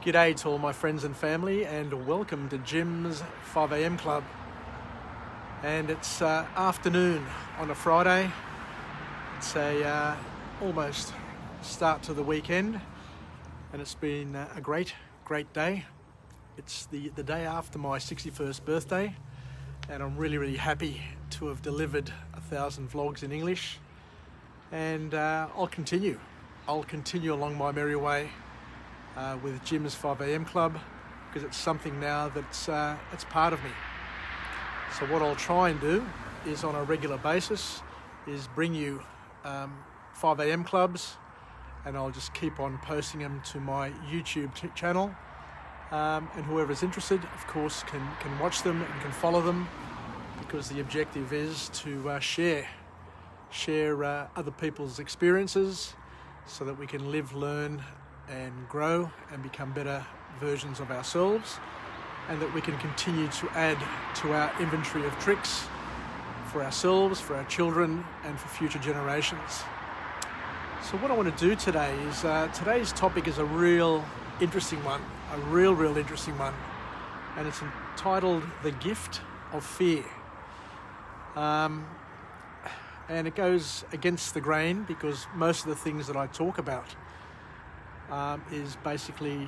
G'day to all my friends and family, and welcome to Jim's 5am Club. And it's afternoon on a Friday. It's a almost start to the weekend, and it's been a great day. It's the day after my 61st birthday, and I'm really happy to have delivered 1,000 vlogs in English. And I'll continue along my merry way with Jim's 5am Club, because it's something now that's part of me. So what I'll try and do is, on a regular basis, is bring you 5am Clubs, and I'll just keep on posting them to my YouTube channel, and whoever's interested, of course, can watch them and can follow them, because the objective is to share other people's experiences, so that we can live, learn and grow and become better versions of ourselves, and that we can continue to add to our inventory of tricks for ourselves, for our children and for future generations. So what I want to do today is, today's topic is a real interesting one, and it's entitled The Gift of Fear. And it goes against the grain, because most of the things that I talk about is basically,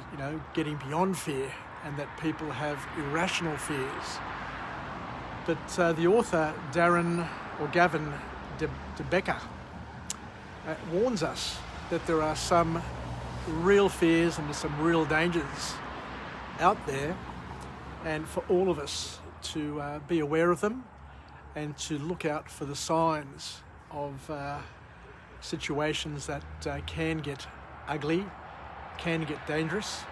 getting beyond fear, and that people have irrational fears. But the author, Gavin de Becker, warns us that there are some real fears and some real dangers out there, and for all of us to be aware of them and to look out for the signs of situations that can get ugly, can get dangerous,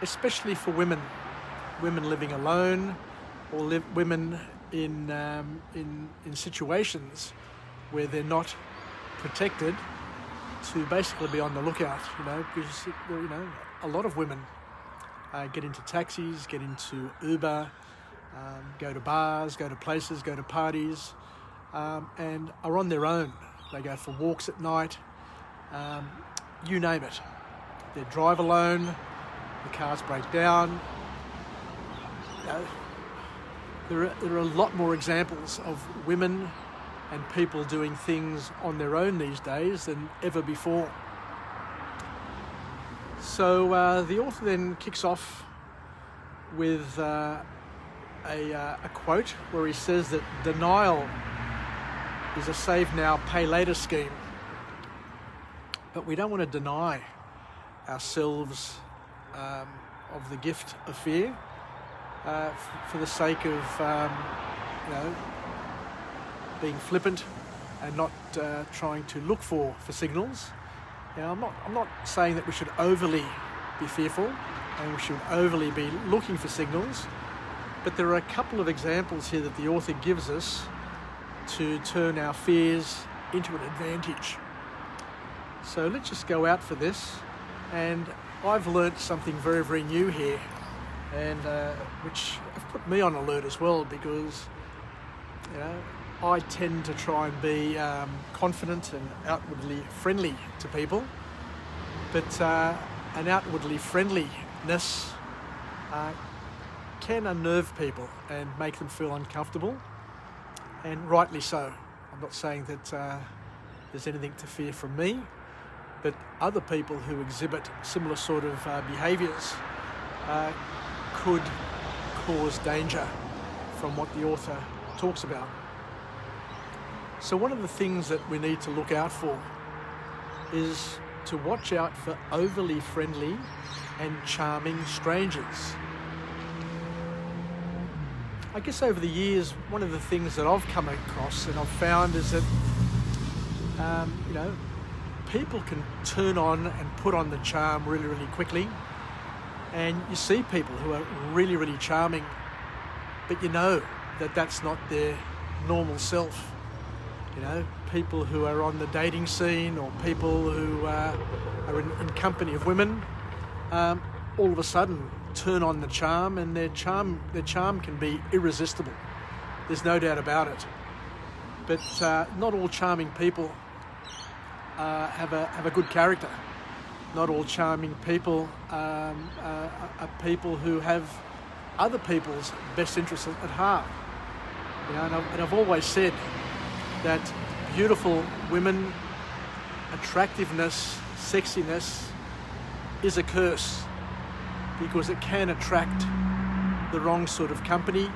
especially for women living alone, or women in situations where they're not protected, to basically be on the lookout, because a lot of women get into taxis, get into Uber, go to bars, go to places, go to parties, and are on their own. They go for walks at night, you name it. They drive alone, the cars break down. There are a lot more examples of women and people doing things on their own these days than ever before. So the author then kicks off with a quote where he says that denial is a save now, pay later scheme. But we don't want to deny ourselves of the gift of fear for the sake of being flippant and not trying to look for signals. I'm not saying that we should overly be fearful and we should overly be looking for signals, but there are a couple of examples here that the author gives us to turn our fears into an advantage. So let's just go out for this. And I've learnt something very new here, and which have put me on alert as well, because I tend to try and be confident and outwardly friendly to people, but an outwardly friendliness can unnerve people and make them feel uncomfortable, and rightly so. I'm not saying that there's anything to fear from me, but other people who exhibit similar sort of behaviours could cause danger from what the author talks about. So one of the things that we need to look out for is to watch out for overly friendly and charming strangers. I guess over the years, one of the things that I've come across and I've found is that people can turn on and put on the charm really quickly, and you see people who are really charming, but that's not their normal self. People who are on the dating scene, or people who are in company of women, all of a sudden turn on the charm, and their charm can be irresistible. There's no doubt about it. But not all charming people have a good character. not all charming people are people who have other people's best interests at heart. You know, and I've always said that beautiful women, attractiveness, sexiness is a curse, because it can attract the wrong sort of company.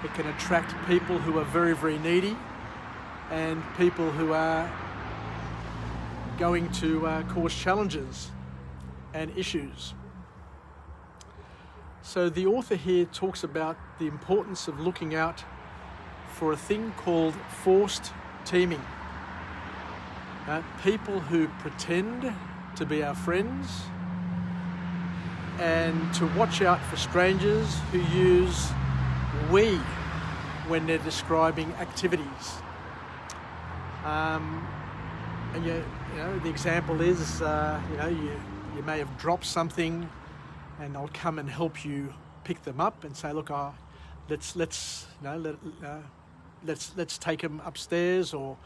It can attract people who are very, very needy, and people who are going to cause challenges and issues. So the author here talks about the importance of looking out for a thing called forced teaming. People who pretend to be our friends, and to watch out for strangers who use we when they're describing activities. And you know, the example is, you may have dropped something, and I'll come and help you pick them up and say, look, let's take them upstairs, or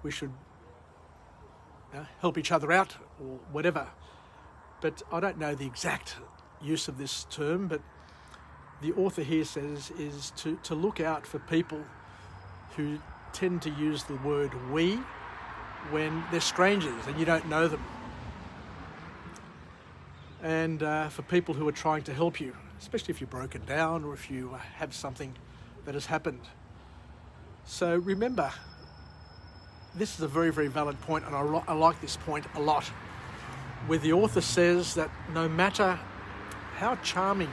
we should help each other out, or whatever. But I don't know the exact use of this term, but the author here says is to look out for people who tend to use the word we when they're strangers and you don't know them. And for people who are trying to help you, especially if you're broken down or if you have something that has happened. So remember, this is a very, very valid point, and I like this point a lot, where the author says that no matter how charming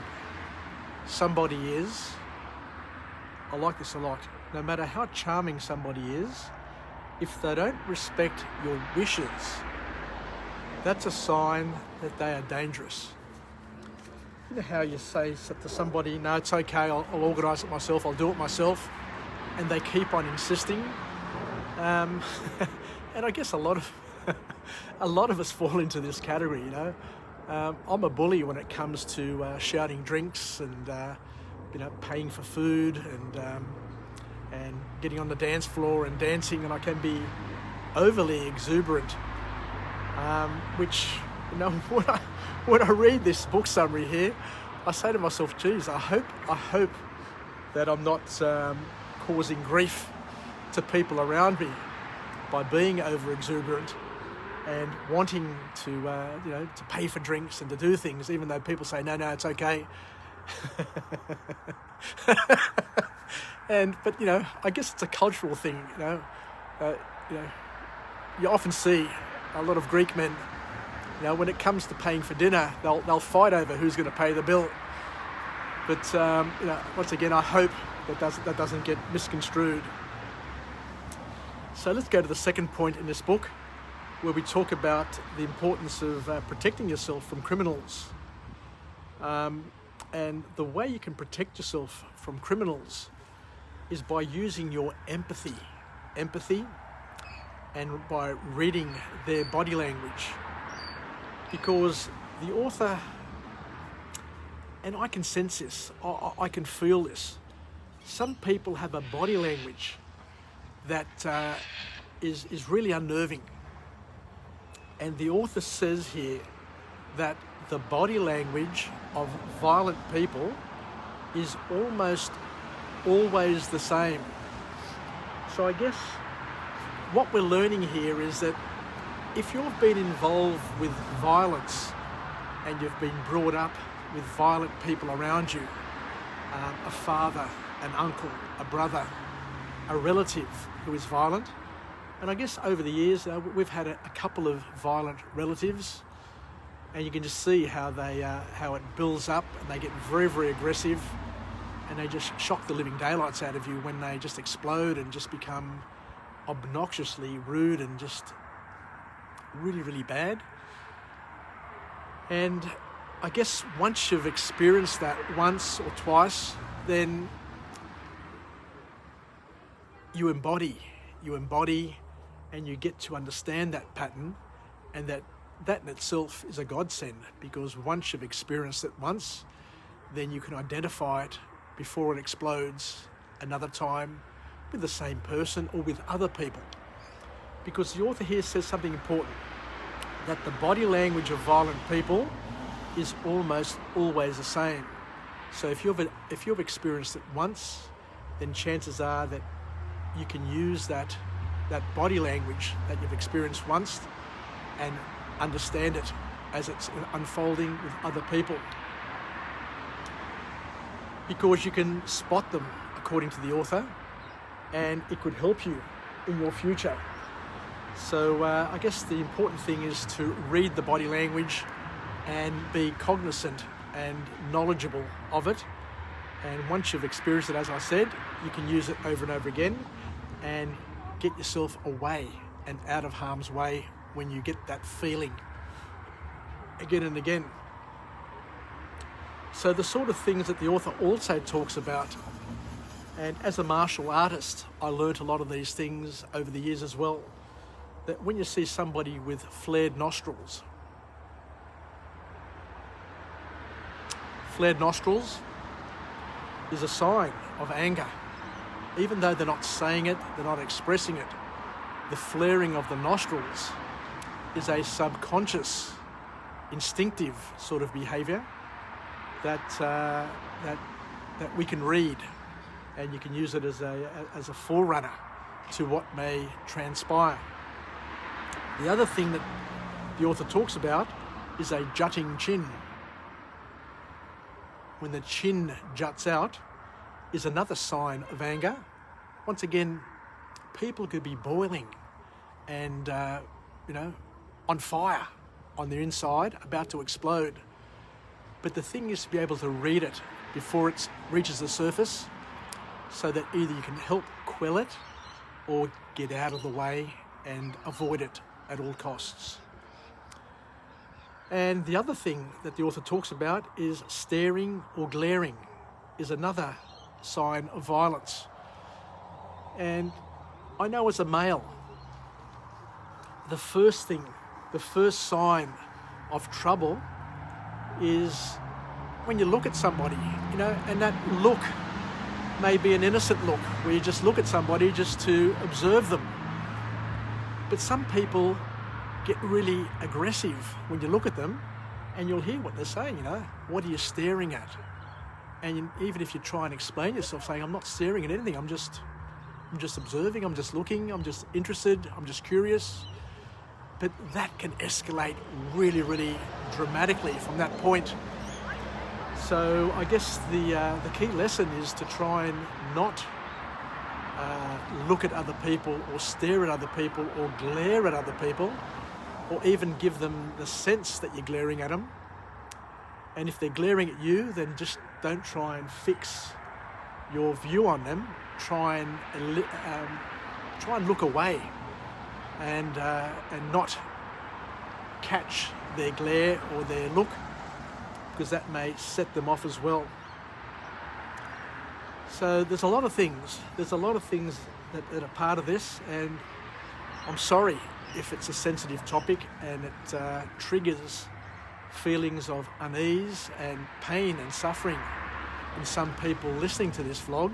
somebody is, I like this a lot, no matter how charming somebody is, if they don't respect your wishes, that's a sign that they are dangerous. You know how you say to somebody, no, it's okay, I'll organise it myself, I'll do it myself, and they keep on insisting. And I guess a lot of us fall into this category, I'm a bully when it comes to shouting drinks and paying for food and getting on the dance floor and dancing, and I can be overly exuberant. Which, when I read this book summary here, I say to myself, geez, I hope that I'm not causing grief to people around me by being over exuberant and wanting to pay for drinks and to do things, even though people say, no, it's okay. But I guess it's a cultural thing. You often see a lot of Greek men, when it comes to paying for dinner, they'll fight over who's going to pay the bill. But once again, I hope that doesn't get misconstrued. So let's go to the second point in this book, where we talk about the importance of protecting yourself from criminals. And the way you can protect yourself from criminals is by using your empathy, and by reading their body language. Because the author, and I can sense this, I can feel this, some people have a body language that is really unnerving. And the author says here that the body language of violent people is almost always the same. So I guess what we're learning here is that if you've been involved with violence and you've been brought up with violent people around you, a father, an uncle, a brother, a relative who is violent, and I guess over the years we've had a couple of violent relatives, and you can just see how it builds up, and they get very, very aggressive, and they just shock the living daylights out of you when they just explode and just become obnoxiously rude and just really, really bad. And I guess once you've experienced that once or twice, then you embody and you get to understand that pattern, and that in itself is a godsend, because once you've experienced it once, then you can identify it before it explodes another time with the same person or with other people. Because the author here says something important. that the body language of violent people is almost always the same. So if you've experienced it once, then chances are that you can use that body language that you've experienced once and understand it as it's unfolding with other people. Because you can spot them, according to the author, and it could help you in your future. So I guess the important thing is to read the body language and be cognizant and knowledgeable of it. And once you've experienced it, as I said, you can use it over and over again and get yourself away and out of harm's way when you get that feeling again and again. So the sort of things that the author also talks about, and as a martial artist, I learnt a lot of these things over the years as well, that when you see somebody with flared nostrils is a sign of anger. Even though they're not saying it, they're not expressing it, the flaring of the nostrils is a subconscious, instinctive sort of behaviour that we can read, and you can use it as a forerunner to what may transpire. The other thing that the author talks about is a jutting chin. When the chin juts out is another sign of anger. Once again, people could be boiling and on fire on their inside, about to explode. But the thing is to be able to read it before it reaches the surface, so that either you can help quell it or get out of the way and avoid it at all costs. And the other thing that the author talks about is staring or glaring is another sign of violence. And I know as a male, the first sign of trouble is when you look at somebody, and that look may be an innocent look where you just look at somebody just to observe them. But some people get really aggressive when you look at them, and you'll hear what they're saying, what are you staring at? And even if you try and explain yourself, saying, I'm not staring at anything, I'm just observing, I'm just looking, I'm just interested, I'm just curious. But that can escalate really, really dramatically from that point. So I guess the key lesson is to try and not look at other people or stare at other people or glare at other people, or even give them the sense that you're glaring at them. And if they're glaring at you, then just don't try and fix your view on them. Try and look away and not catch their glare or their look, because that may set them off as well. So there's a lot of things that are part of this, and I'm sorry if it's a sensitive topic and it triggers feelings of unease and pain and suffering in some people listening to this vlog.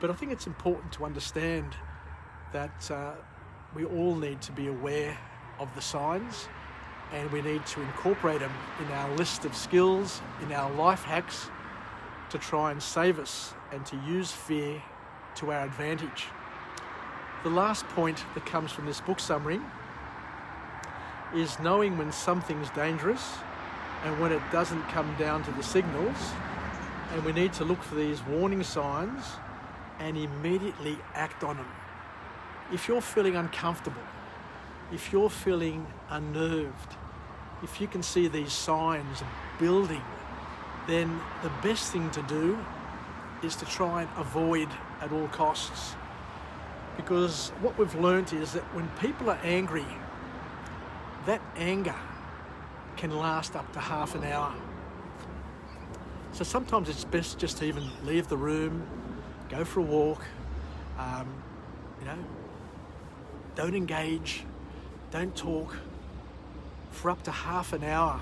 But I think it's important to understand that we all need to be aware of the signs, and we need to incorporate them in our list of skills, in our life hacks, to try and save us and to use fear to our advantage. The last point that comes from this book summary is knowing when something's dangerous and when it doesn't come down to the signals, and we need to look for these warning signs and immediately act on them. If you're feeling uncomfortable, if you're feeling unnerved, if you can see these signs building, then the best thing to do is to try and avoid at all costs. Because what we've learnt is that when people are angry, that anger can last up to half an hour. So sometimes it's best just to even leave the room, go for a walk, don't engage, don't talk for up to half an hour,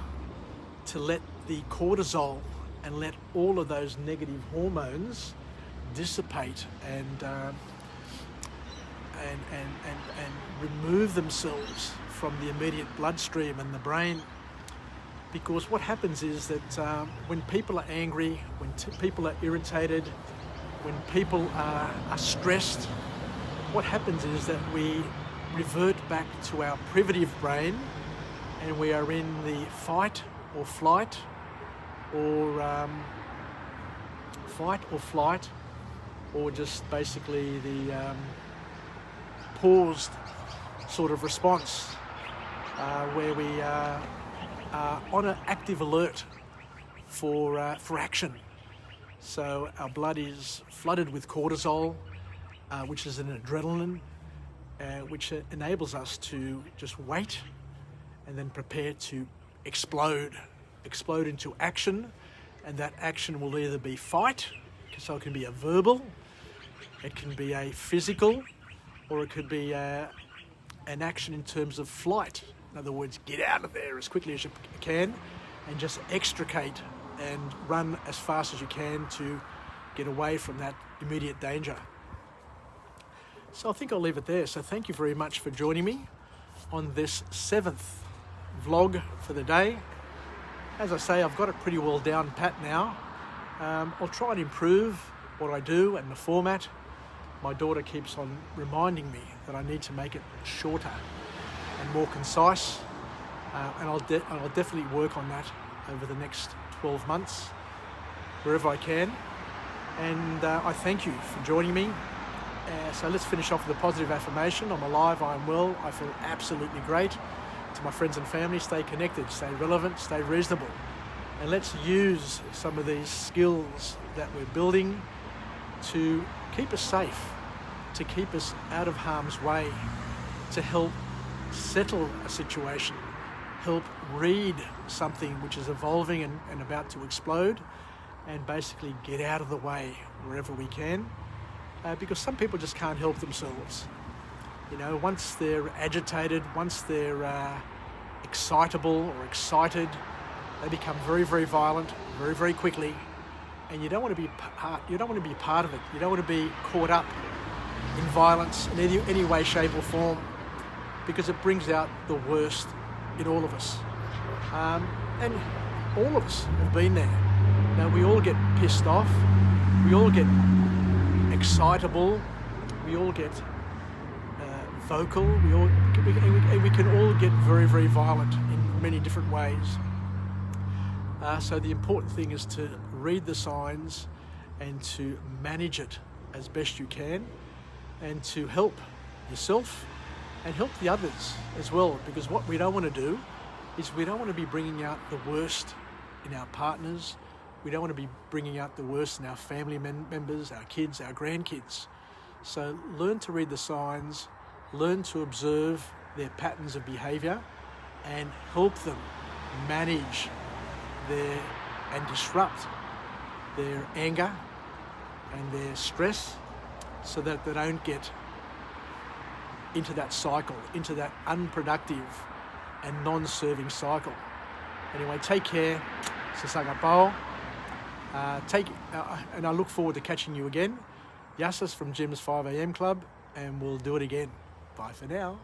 to let the cortisol and let all of those negative hormones dissipate and remove themselves from the immediate bloodstream and the brain. Because what happens is that when people are angry, when people are irritated, when people are stressed, what happens is that we revert back to our primitive brain, and we are in the fight or flight, or flight, or just basically the paused sort of response, where we are on an active alert for action. So our blood is flooded with cortisol, which is an adrenaline, which enables us to just wait and then prepare to explode into action. And that action will either be fight, so it can be a verbal, it can be a physical, or it could be an action in terms of flight. In other words, get out of there as quickly as you can and just extricate and run as fast as you can to get away from that immediate danger. So I think I'll leave it there. So thank you very much for joining me on this 7th vlog for the day. As I say, I've got it pretty well down pat now. I'll try and improve what I do and the format. My daughter keeps on reminding me that I need to make it shorter and more concise, and I'll definitely work on that over the next 12 months, wherever I can. And I thank you for joining me. So let's finish off with a positive affirmation. I'm alive, I'm well, I feel absolutely great. To my friends and family, stay connected, stay relevant, stay reasonable. And let's use some of these skills that we're building to keep us safe, to keep us out of harm's way, to help settle a situation, help read something which is evolving and about to explode, and basically get out of the way wherever we can, because some people just can't help themselves. You know, once they're agitated, once they're excitable or excited, they become very, very violent, very, very quickly, and you don't want to be part of it. You don't want to be caught up in violence in any way, shape, or form, because it brings out the worst in all of us. And all of us have been there. Now, we all get pissed off, we all get excitable, we all get vocal, we can all get very, very violent in many different ways. So the important thing is to read the signs and to manage it as best you can, and to help yourself and help the others as well, because what we don't want to do is we don't want to be bringing out the worst in our partners. We don't want to be bringing out the worst in our family members, our kids, our grandkids. So learn to read the signs, learn to observe their patterns of behavior, and help them manage and disrupt their anger and their stress, so that they don't get into that cycle, into that unproductive and non-serving cycle. Anyway, take care. Sasagapao. And I look forward to catching you again. Yasis from Jim's 5am Club, and we'll do it again. Bye for now.